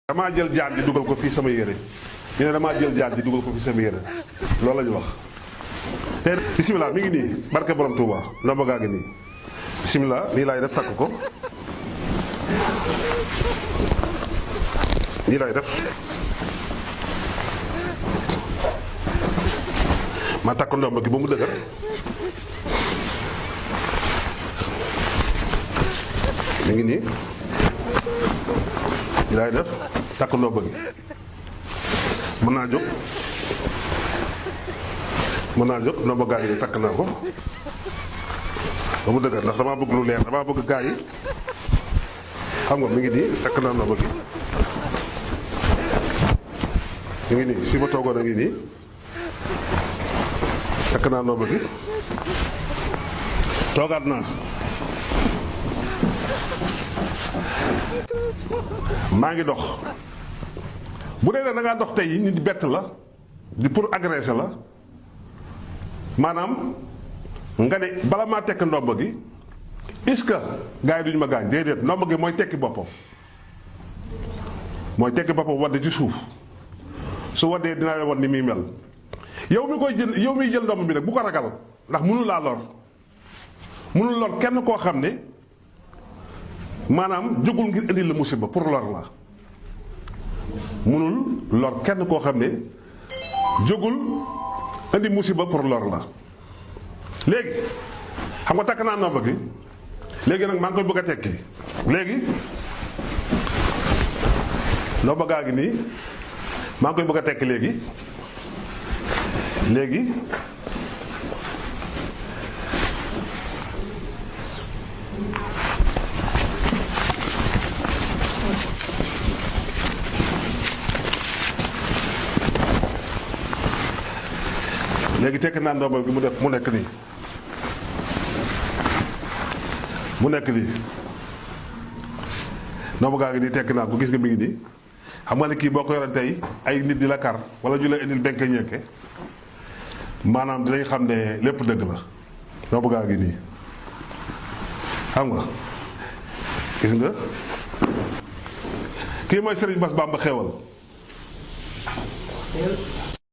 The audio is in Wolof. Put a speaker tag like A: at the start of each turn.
A: damaa jël jaan ji dugal ko fii sama yére ñu ne damaa jël jaan ji dugal ko fii sama yére loolu la ñu wax te bisimilah mi ngi nii barke borom Touba ndomba gaa ngi nii bisimilah nii laay def takk ko nii laay def ma takk ndomba gi ba mu dëgër mi ngi nii nii laay def takk ndomba gi mën naa jóg ndomba gaa yi takk naa ko ba mu dëgër ndax damaa bëgg lu leer damaa bëgg gaa yi xam nga mi ngi nii takk naa ndomba gi mi ngi nii fi ma toogoon a ngi nii takk naa ndomba gi toogaat naa maa ngi dox bu dee da ngaa dox tey nit bett la di pour agresser la maanaam nga ne bala maa tekk ndomba gi est-ce que gars yi duñu ma gaañ déedéet ndomba gi mooy tekki boppam wadd ci suuf su waddee dinaa leen wan ni muy mel yow mi koy jël yow miy jël ndomb bi nag bu ko ragal ndax mënul laa lor mënul lor kenn koo xam ne maanaam jógul ngir indi la musiba pour lor la mënul lor kenn koo xam ne jógul indi musiba pour lor la léegi xam nga takk naa ndomba gi léegi nag maa ngi koy bëgg a tekki léegi ndomba gaa gi nii maa ngi koy bëgg a tekki léegi léegi tekki naa ndomba gi mu nekk nii ndomba gaa ngi nii tekki naa ko gis nga mi ngi nii xam nga ne kii boo ko yoroon tey ay nit di la kar wala ju la indil benke ñekke maanaam dinañ xam ne lépp dëgg la ndomba gaa ngi nii xam nga gis nga kii mooy Serigne Bass Bamba xewal